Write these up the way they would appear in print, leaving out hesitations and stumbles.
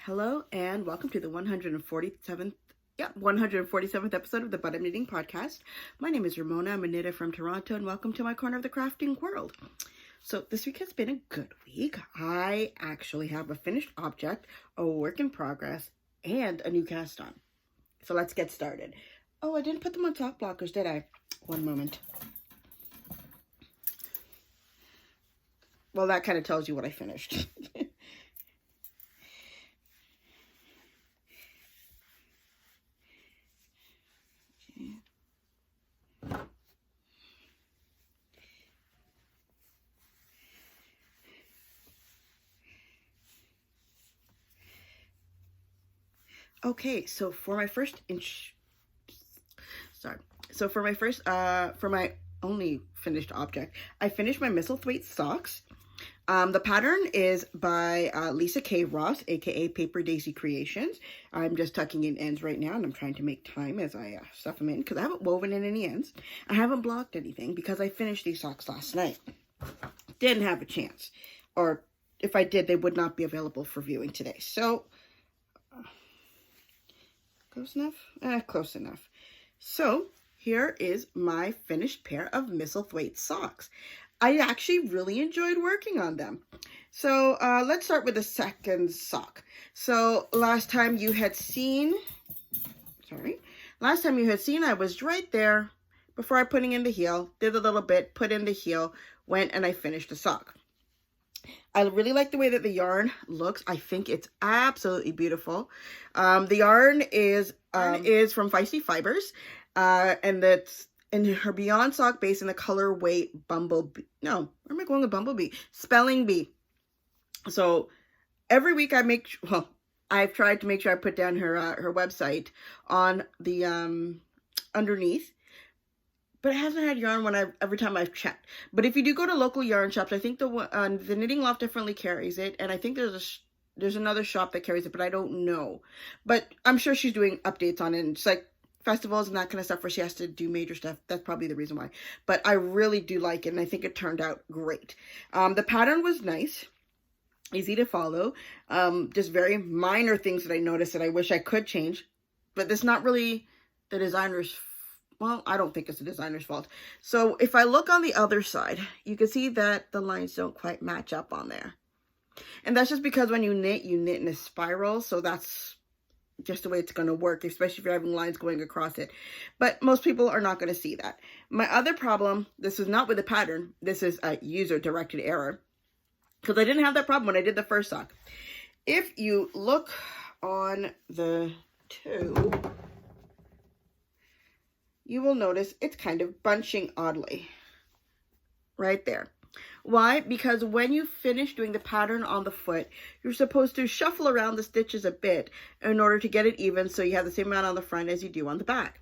Hello and welcome to the 147th episode of the But I'm Knitting Podcast. My name is Ramona. I'm a knitter from Toronto, and welcome to my corner of the crafting world. So this week has been a good week. I actually have a finished object, a work in progress, and a new cast on. So let's get started. Oh, I didn't put them on top blockers, did I? One moment. Well, that kind of tells you what I finished. Okay, so for my only finished object, I finished my mistletoe socks. The pattern is by Lisa K. Ross, aka Paper Daisy Creations. I'm just tucking in ends right now, and I'm trying to make time as I stuff them in because I haven't woven in any ends. I haven't blocked anything because I finished these socks last night. Didn't have a chance, or if I did, they would not be available for viewing today. So, close enough? Close enough. So, here is my finished pair of mistletoe socks. I actually really enjoyed working on them. So, let's start with the second sock. So, last time you had seen, I was right there before I putting in the heel, did a little bit, put in the heel, went and I finished the sock. I really like the way that the yarn looks. I think it's absolutely beautiful. The yarn is from Feisty Fibers, and that's in her Beyond sock base in the colorway Bumblebee. No, where am I going with Bumblebee? Spelling Bee. So every week I've tried to make sure I put down her website on the underneath. But it hasn't had yarn every time I've checked. But if you do go to local yarn shops, I think the Knitting Loft definitely carries it, and I think there's another shop that carries it, but I don't know. But I'm sure she's doing updates on it. And it's like festivals and that kind of stuff where she has to do major stuff. That's probably the reason why. But I really do like it, and I think it turned out great. The pattern was nice, easy to follow. Just very minor things that I noticed that I wish I could change, but it's not really the designer's. Well, I don't think it's the designer's fault. So if I look on the other side, you can see that the lines don't quite match up on there. And that's just because when you knit in a spiral. So that's just the way it's going to work, especially if you're having lines going across it. But most people are not going to see that. My other problem, this is not with the pattern. This is a user-directed error. Because I didn't have that problem when I did the first sock. If you look on the two, you will notice it's kind of bunching oddly right there. Why? Because when you finish doing the pattern on the foot, you're supposed to shuffle around the stitches a bit in order to get it even so you have the same amount on the front as you do on the back.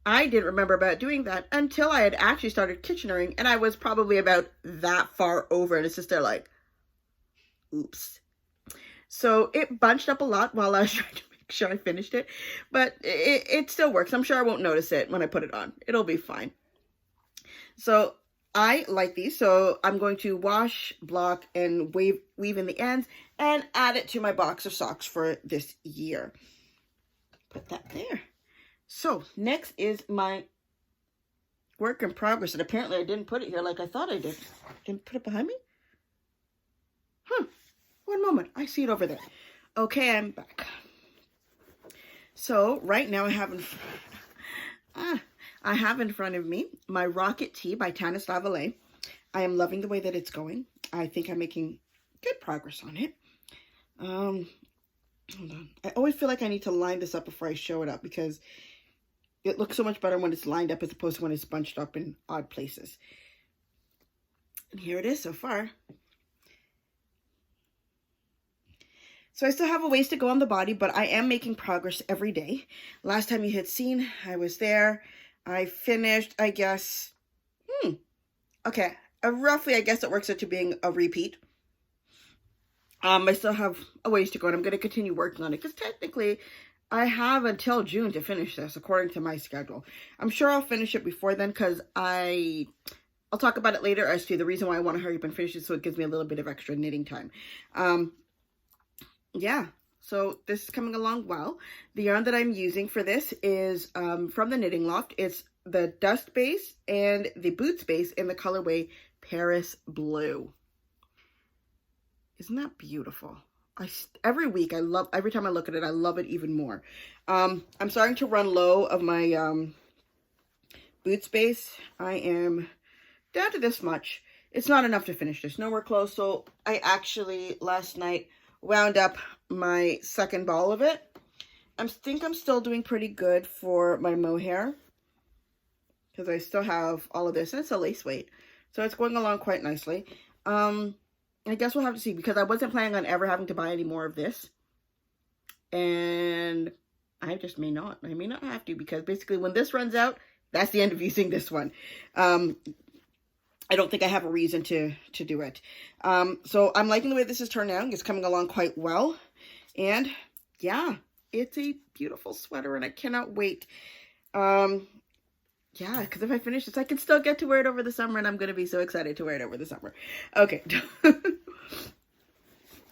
I didn't remember about doing that until I had actually started Kitchenering, and I was probably about that far over, and it's just there like, oops. So it bunched up a lot while I was trying to sure I finished it, but it still works. I'm sure I won't notice it when I put it on. It'll be fine. So I like these, so I'm going to wash, block, and weave in the ends and add it to my box of socks for this year. Put that there. So next is my work in progress, and apparently I didn't put it here like I thought I did. Didn't put it behind me? One moment. I see it over there. Okay, I'm back. So right now I have in front of me my Rocket Tea by Tanis Lavallee. I am loving the way that it's going. I think I'm making good progress on it. Hold on. I always feel like I need to line this up before I show it up because it looks so much better when it's lined up as opposed to when it's bunched up in odd places. And here it is so far. So I still have a ways to go on the body, but I am making progress every day. Last time you had seen, I was there. I finished, I guess, okay. Roughly, I guess it works out to being a repeat. I still have a ways to go, and I'm going to continue working on it, because technically, I have until June to finish this, according to my schedule. I'm sure I'll finish it before then, because I'll talk about it later as to the reason why I want to hurry up and finish it, so it gives me a little bit of extra knitting time. Yeah, So this is coming along well. The yarn that I'm using for this is from the Knitting Loft. It's the Dust Base and the Boots Base in the colorway Paris Blue. Isn't that beautiful? Every week, every time I look at it, I love it even more. I'm starting to run low of my Boots Base. I am down to this much. It's not enough to finish this, nowhere close. So I actually last night wound up my second ball of it. I think I'm still doing pretty good for my mohair because I still have all of this, and it's a lace weight, so it's going along quite nicely. I guess we'll have to see, because I wasn't planning on ever having to buy any more of this, and I just may not. I may not have to, because basically when this runs out, that's the end of using this one. I don't think I have a reason to do it. So I'm liking the way this is turned out. It's coming along quite well. And yeah, it's a beautiful sweater, and I cannot wait. Yeah, because if I finish this, I can still get to wear it over the summer, and I'm going to be so excited to wear it over the summer. Okay.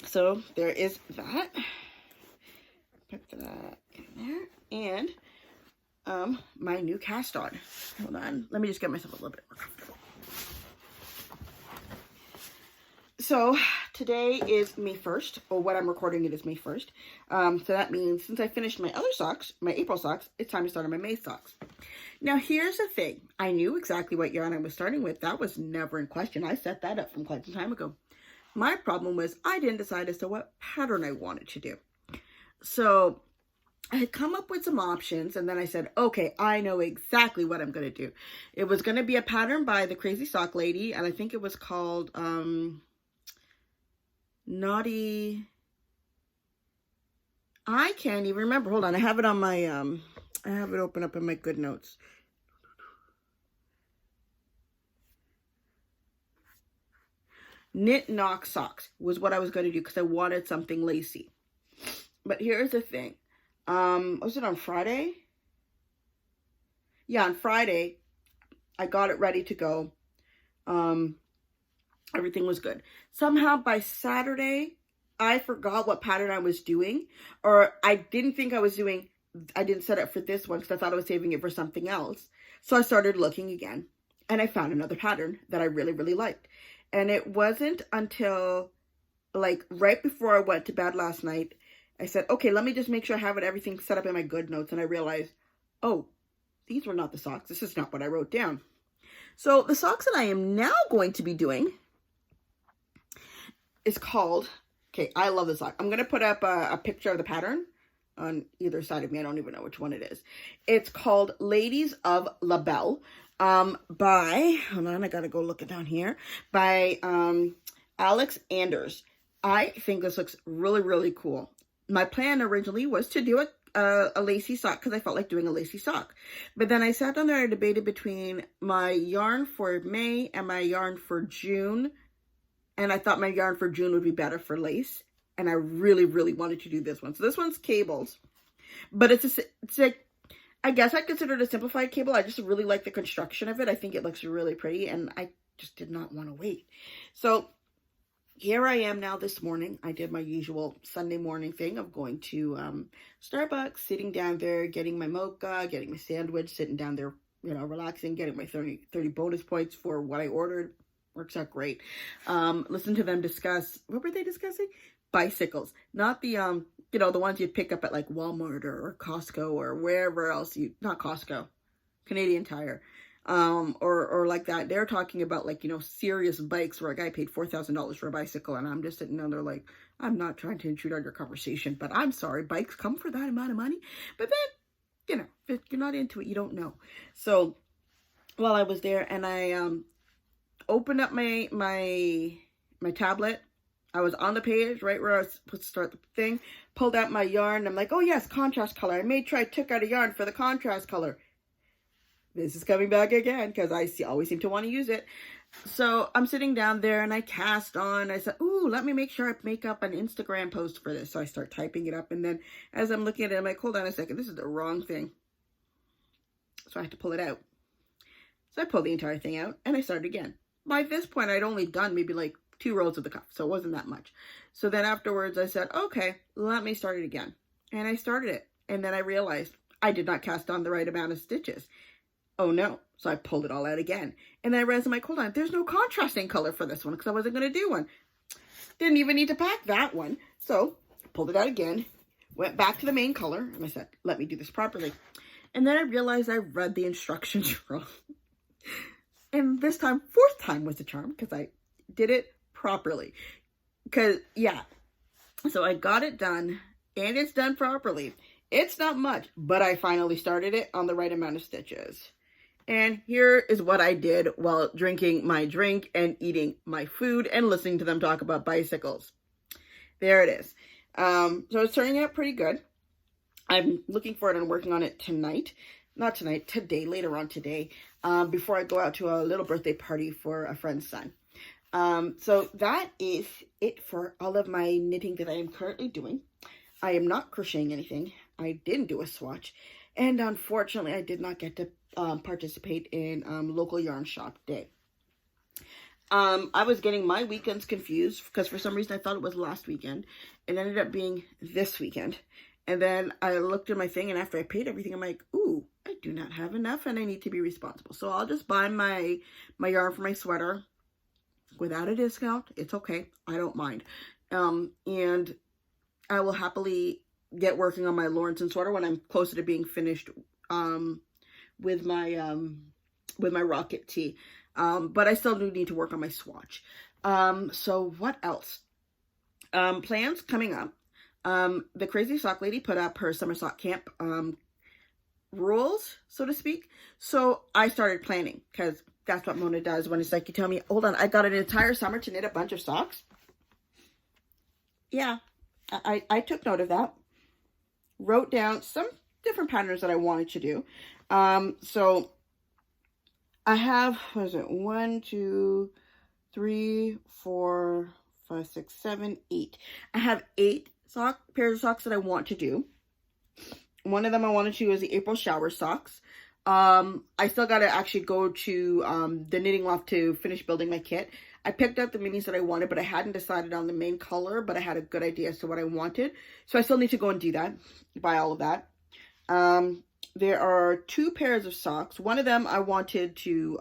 So there is that. Put that in there. And my new cast on. Hold on. Let me just get myself a little bit more comfortable. So today is May 1st, or when I'm recording it is May 1st. So that means since I finished my other socks, my April socks, it's time to start on my May socks. Now here's the thing. I knew exactly what yarn I was starting with. That was never in question. I set that up from quite some time ago. My problem was I didn't decide as to what pattern I wanted to do. So I had come up with some options, and then I said, okay, I know exactly what I'm going to do. It was going to be a pattern by the Crazy Sock Lady, and I think it was called Naughty. I can't even remember. Hold on. I have it on my, I have it open up in my good notes. Knit Knock Socks was what I was going to do, because I wanted something lacy. But here's the thing. Was it on Friday? Yeah, on Friday, I got it ready to go. Everything was good. Somehow by Saturday, I forgot what pattern I was doing, or I didn't think I was doing, I didn't set it for this one because I thought I was saving it for something else. So I started looking again, and I found another pattern that I really, really liked. And it wasn't until like right before I went to bed last night, I said, okay, let me just make sure I have everything set up in my good notes. And I realized, oh, these were not the socks. This is not what I wrote down. So the socks that I am now going to be doing is called, okay, I love this sock. I'm going to put up a picture of the pattern on either side of me. I don't even know which one it is. It's called Ladies of La Belle by, hold on, I got to go look it down here, by Alex Anders. I think this looks really, really cool. My plan originally was to do a lacy sock because I felt like doing a lacy sock. But then I sat down there and debated between my yarn for May and my yarn for June. And I thought my yarn for June would be better for lace. And I really, really wanted to do this one. So this one's cables. But it's like, I guess I consider it a simplified cable. I just really like the construction of it. I think it looks really pretty. And I just did not want to wait. So here I am now this morning. I did my usual Sunday morning thing of going to Starbucks, sitting down there, getting my mocha, getting my sandwich, sitting down there, you know, relaxing, getting my 30 bonus points for what I ordered. Works out great. Listen to them discuss, what were they discussing? Bicycles. Not the, you know, the ones you'd pick up at like Walmart or Costco or wherever else not Costco, Canadian Tire. Or like that. They're talking about like, you know, serious bikes where a guy paid $4,000 for a bicycle, and I'm just sitting down there like, I'm not trying to intrude on your conversation, but I'm sorry, bikes come for that amount of money. But then, you know, if you're not into it, you don't know. So while I was there, and I opened up my tablet, I was on the page right where I was supposed to start the thing, pulled out my yarn. I'm like, oh yes, contrast color. I made sure I took out a yarn for the contrast color. This is coming back again because I always seem to want to use it. So I'm sitting down there and I cast on. I said, ooh, let me make sure I make up an Instagram post for this. So I start typing it up. And then as I'm looking at it, I'm like, hold on a second. This is the wrong thing. So I have to pull it out. So I pulled the entire thing out and I started again. By this point, I'd only done maybe like 2 rows of the cuff, so it wasn't that much. So then afterwards I said, okay, let me start it again. And I started it. And then I realized I did not cast on the right amount of stitches. Oh no. So I pulled it all out again. And then I realized, I'm like, hold on, there's no contrasting color for this one because I wasn't going to do one. Didn't even need to pack that one. So pulled it out again, went back to the main color, and I said, let me do this properly. And then I realized I read the instructions wrong. And this time, 4th time was the charm because I did it properly. Because, yeah. So I got it done, and it's done properly. It's not much, but I finally started it on the right amount of stitches. And here is what I did while drinking my drink and eating my food and listening to them talk about bicycles. There it is. So it's turning out pretty good. I'm looking forward and working on it tonight. Not tonight, today, later on today, before I go out to a little birthday party for a friend's son. So that is it for all of my knitting that I am currently doing. I am not crocheting anything. I didn't do a swatch. And unfortunately, I did not get to participate in local yarn shop day. I was getting my weekends confused because for some reason I thought it was last weekend. It ended up being this weekend. And then I looked at my thing, and after I paid everything, I'm like, ooh, I do not have enough and I need to be responsible. So I'll just buy my yarn for my sweater without a discount. It's okay. I don't mind. And I will happily get working on my Lawrence sweater when I'm closer to being finished with my rocket tee. But I still do need to work on my swatch. So what else? Plans coming up. The Crazy Sock Lady put up her summer sock camp rules, so to speak. So I started planning because that's what Mona does when it's like, you tell me, hold on, I got an entire summer to knit a bunch of socks. Yeah, I took note of that. Wrote down some different patterns that I wanted to do. So I have, what is it? 1, 2, 3, 4, 5, 6, 7, 8. I have 8 pairs of socks that I want to do. One of them I want to do is the April shower socks. I still got to actually go to the knitting loft to finish building my kit. I picked up the minis that I wanted, but I hadn't decided on the main color, but I had a good idea as to what I wanted. So I still need to go and do that, buy all of that. There are 2 pairs of socks. One of them I wanted to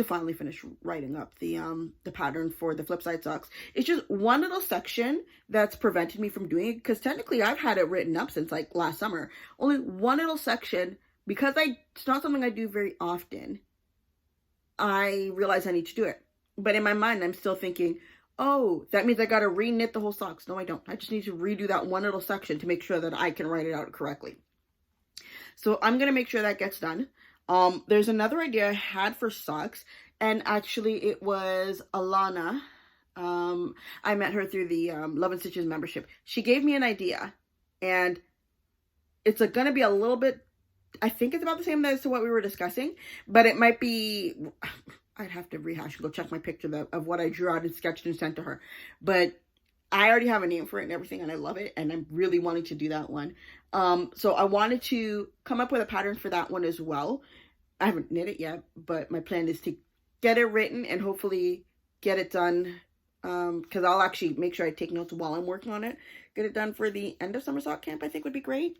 finally finish writing up the pattern for the flip side socks. It's just one little section that's prevented me from doing it because technically I've had it written up since like last summer. Only one little section, because it's not something I do very often. I realize I need to do it. But in my mind, I'm still thinking, oh, that means I got to re-knit the whole socks. No, I don't. I just need to redo that one little section to make sure that I can write it out correctly. So I'm going to make sure that gets done. There's another idea I had for socks, and actually it was Alana. I met her through the Love and Stitches membership. She gave me an idea, and it's going to be a little bit, I think it's about the same as to what we were discussing, but it might be, I'd have to rehash and go check my picture of what I drew out and sketched and sent to her. But I already have a name for it and everything, and I love it, and I'm really wanting to do that one. So I wanted to come up with a pattern for that one as well. I haven't knit it yet, but my plan is to get it written and hopefully get it done, because I'll actually make sure I take notes while I'm working on it. Get it done for the end of summer sock camp, I think would be great.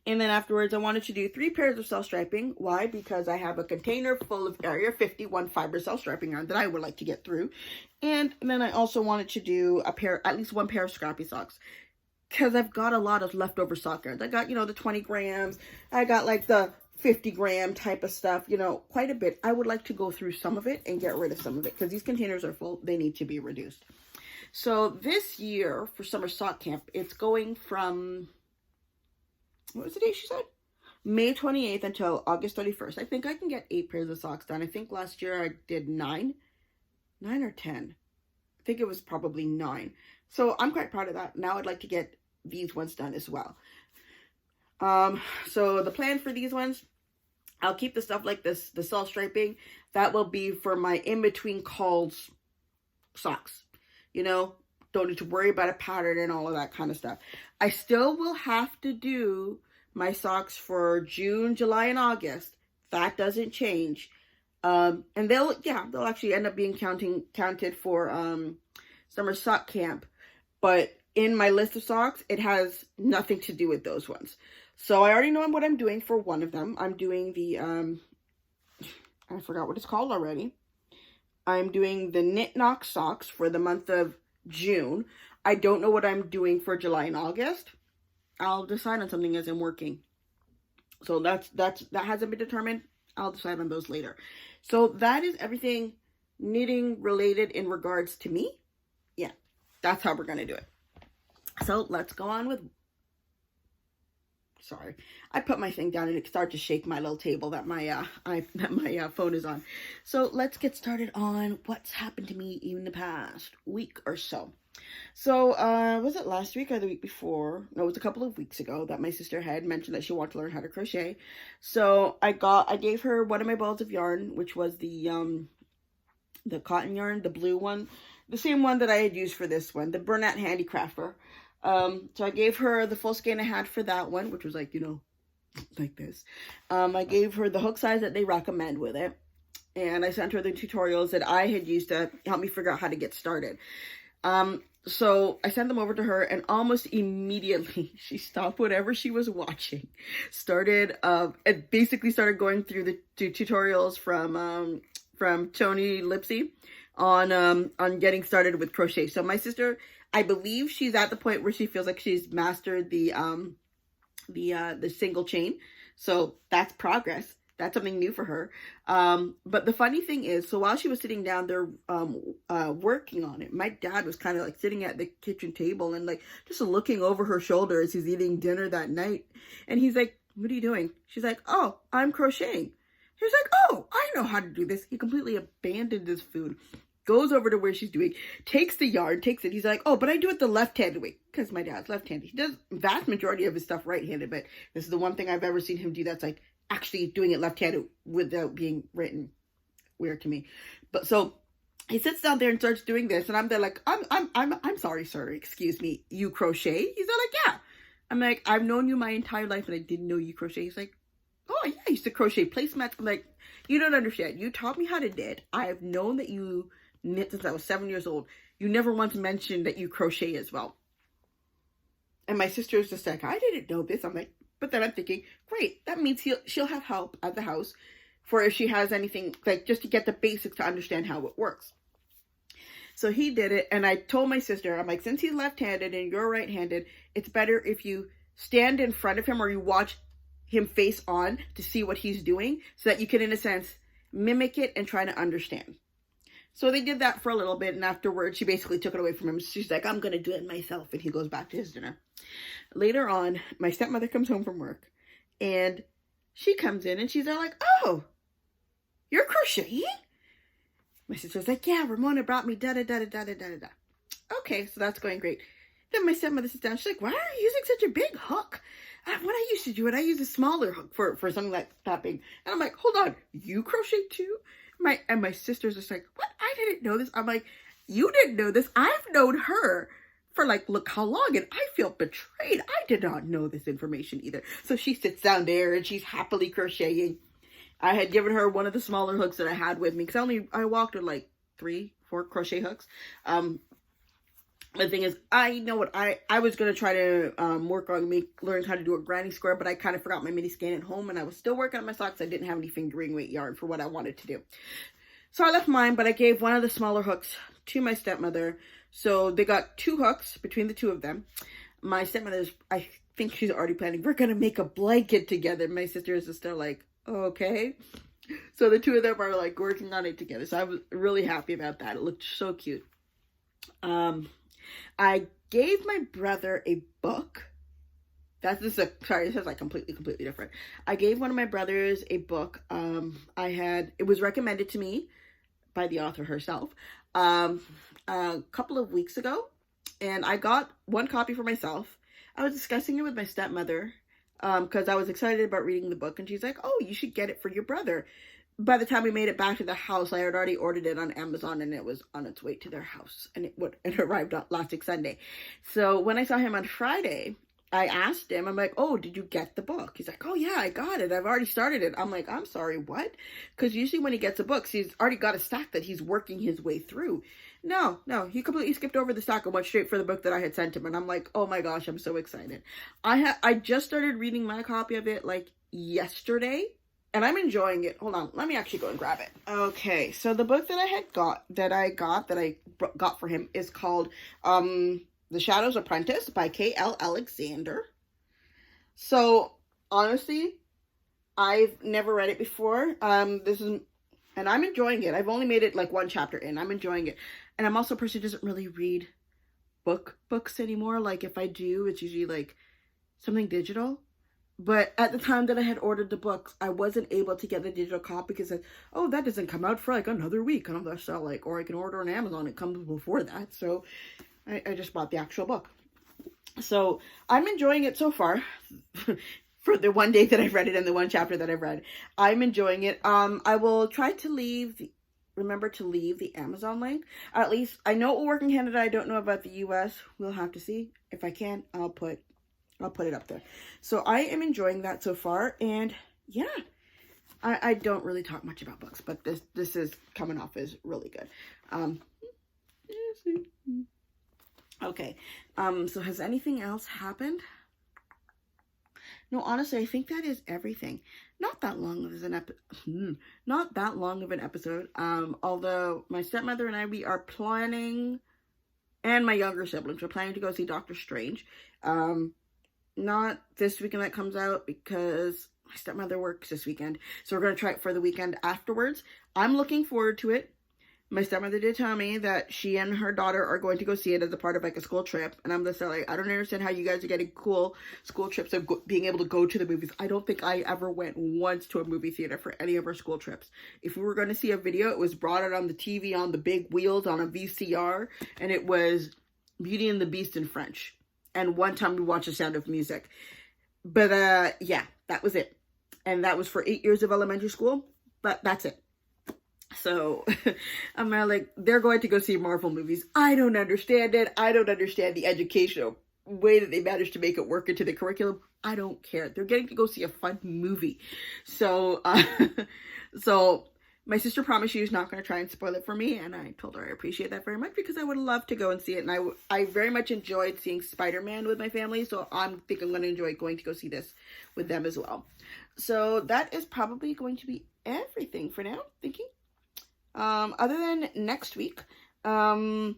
And then afterwards, I wanted to do 3 pairs of self-striping. Why? Because I have a container full of Area 51 fiber self-striping yarn that I would like to get through. And then I also wanted to do at least 1 pair of scrappy socks. Because I've got a lot of leftover sock yarns. I got, the 20 grams. I got like the 50-gram type of stuff, quite a bit. I would like to go through some of it and get rid of some of it. Because these containers are full. They need to be reduced. So this year for summer sock camp, it's going from, what was the date she said? May 28th until August 31st. I think I can get 8 pairs of socks done. I think last year I did 9 or 10. I think it was probably 9. So I'm quite proud of that. Now I'd like to get these ones done as well. So the plan for these ones, I'll keep the stuff like this, the self-striping. That will be for my in-between calls socks. Don't need to worry about a pattern and all of that kind of stuff. I still will have to do my socks for June, July, and August. That doesn't change. And they'll actually end up being counted for summer sock camp. But in my list of socks, it has nothing to do with those ones. So I already know what I'm doing for one of them. I'm doing the I forgot what it's called already. I'm doing the Knit Knock socks for the month of June. I don't know what I'm doing for July and August. I'll decide on something as I'm working. So that hasn't been determined. I'll decide on those later. So that is everything knitting related in regards to me. Yeah, that's how we're going to do it. So let's go on with... Sorry, I put my thing down and it started to shake my little table that my phone is on. So let's get started on what's happened to me in the past week or so. So was it last week or the week before? No, it was a couple of weeks ago that my sister had mentioned that she wanted to learn how to crochet. So I gave her one of my balls of yarn, which was the cotton yarn, the blue one, the same one that I had used for this one, the Bernat Handicrafter. So I gave her the full skein I had for that one, which was like, like this. I gave her the hook size that they recommend with it. And I sent her the tutorials that I had used to help me figure out how to get started. So I sent them over to her, and almost immediately she stopped whatever she was watching, and basically started going through the tutorials from Tony Lipsy on getting started with crochet. So my sister, I believe she's at the point where she feels like she's mastered the single chain. So that's progress. That's something new for her. But the funny thing is, so while she was sitting down there working on it, my dad was kind of like sitting at the kitchen table and like just looking over her shoulder as he's eating dinner that night. And he's like, "What are you doing?" She's like, "Oh, I'm crocheting." He's like, "Oh, I know how to do this." He completely abandoned his food, goes over to where she's doing, takes the yarn, takes it. He's like, "Oh, but I do it the left-handed way," because my dad's left-handed. He does vast majority of his stuff right-handed, but this is the one thing I've ever seen him do that's like actually doing it left-handed without being written. Weird to me. But so he sits down there and starts doing this, and I'm there like, I'm sorry, sir, excuse me, you crochet? He's like, "Yeah." I'm like, "I've known you my entire life and I didn't know you crochet." He's like, "Oh yeah, I used to crochet placemats." I'm like, "You don't understand. You taught me how to knit. I've known that you knit since I was 7 years old. You never once mentioned that you crochet as well." And my sister was just like, "I didn't know this." I'm like, but then I'm thinking, great, that means she'll have help at the house for if she has anything, like just to get the basics to understand how it works. So he did it, and I told my sister, I'm like, since he's left-handed and you're right-handed, it's better if you stand in front of him or you watch him face on to see what he's doing so that you can, in a sense, mimic it and try to understand. So they did that for a little bit, and afterwards she basically took it away from him. She's like, "I'm going to do it myself," and he goes back to his dinner. Later on, my stepmother comes home from work, and she comes in, and she's like, "Oh, you're crocheting?" My sister's like, "Yeah, Ramona brought me da-da-da-da-da-da-da-da." Okay, so that's going great. Then my stepmother sits down. She's like, "Why are you using such a big hook? When I used to do it, I use a smaller hook for something like that big." And I'm like, "Hold on, you crochet too?" And my sister's just like, "What? I didn't know this." I'm like, "You didn't know this? I've known her for like, look how long, and I feel betrayed. I did not know this information either." So she sits down there and she's happily crocheting. I had given her one of the smaller hooks that I had with me because I walked with like 3-4 crochet hooks. The thing is, I know what I was going to try to work on learning how to do a granny square, but I kind of forgot my mini skein at home, and I was still working on my socks. I didn't have any fingering weight yarn for what I wanted to do. So I left mine, but I gave one of the smaller hooks to my stepmother. So they got 2 hooks between the 2 of them. My stepmother's, I think she's already planning, we're going to make a blanket together. My sister is still like, "Okay." So the 2 of them are like working on it together. So I was really happy about that. It looked so cute. I gave my brother a book. This is like completely different. I gave one of my brothers a book. It was recommended to me by the author herself a couple of weeks ago, and I got one copy for myself. I was discussing it with my stepmother because I was excited about reading the book, and she's like, "Oh, you should get it for your brother." By the time we made it back to the house, I had already ordered it on Amazon, and it was on its way to their house, and it arrived last Sunday. So when I saw him on Friday, I asked him, I'm like, oh, did you get the book? He's like, oh yeah, I got it. I've already started it. I'm like, I'm sorry, what? Because usually when he gets a book, he's already got a stack that he's working his way through. No, he completely skipped over the stack and went straight for the book that I had sent him. And I'm like, oh my gosh, I'm so excited. I just started reading my copy of it like yesterday. And I'm enjoying it. Hold on, let me actually go and grab it. Okay, so the book that I got for him is called The Shadow's Apprentice by K.L. Alexander. So honestly, I've never read it before. And I'm enjoying it. I've only made it like one chapter in. I'm enjoying it, and I'm also a person who doesn't really read books anymore. Like if I do, it's usually like something digital. But at the time that I had ordered the books, I wasn't able to get the digital copy because, oh, that doesn't come out for like another week. And I'm so like, or I can order on Amazon. It comes before that. So I just bought the actual book. So I'm enjoying it so far. For the one day that I've read it and the one chapter that I've read, I'm enjoying it. I will try to remember to leave the Amazon link. At least I know it will work in Canada. I don't know about the US. We'll have to see. If I can, I'll put it up there. So I am enjoying that so far, and yeah, I don't really talk much about books, but this is coming off as really good. Okay, so has anything else happened? No, honestly, I think that is everything. Not that long of an episode. Although my stepmother and I, we are planning, and my younger siblings, we're planning to go see Doctor Strange. Not this weekend that comes out because my stepmother works this weekend. So we're going to try it for the weekend afterwards. I'm looking forward to it. My stepmother did tell me that she and her daughter are going to go see it as a part of like a school trip. And I'm just like, I don't understand how you guys are getting cool school trips of being able to go to the movies. I don't think I ever went once to a movie theater for any of our school trips. If we were going to see a video, it was brought out on the TV on the big wheels on a VCR. And it was Beauty and the Beast in French. And one time we watched The Sound of Music. But yeah, that was it. And that was for 8 years of elementary school. But that's it. So I'm like, they're going to go see Marvel movies. I don't understand it. I don't understand the educational way that they managed to make it work into the curriculum. I don't care. They're getting to go see a fun movie. So, so my sister promised she was not going to try and spoil it for me. And I told her I appreciate that very much because I would love to go and see it. And I very much enjoyed seeing Spider-Man with my family. So I think I'm going to enjoy going to go see this with them as well. So that is probably going to be everything for now. Thinking. Other than next week is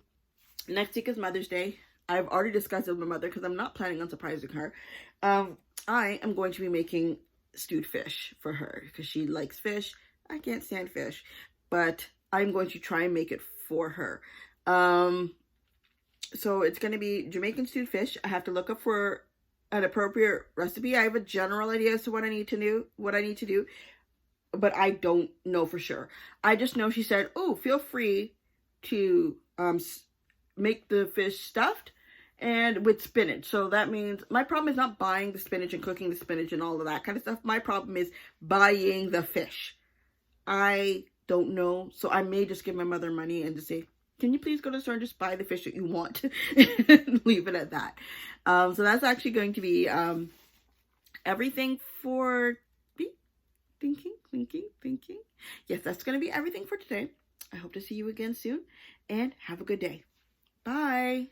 Mother's Day. I've already discussed it with my mother because I'm not planning on surprising her. I am going to be making stewed fish for her because she likes fish. I can't stand fish, but I'm going to try and make it for her. So it's going to be Jamaican stewed fish. I have to look up for an appropriate recipe. I have a general idea as to what I need to do. But I don't know for sure. I just know she said, oh, feel free to make the fish stuffed and with spinach. So that means my problem is not buying the spinach and cooking the spinach and all of that kind of stuff. My problem is buying the fish. I don't know. So I may just give my mother money and just say, can you please go to the store and just buy the fish that you want? And leave it at that. So that's actually going to be everything for thinking. Yes, that's going to be everything for today. I hope to see you again soon and have a good day. Bye.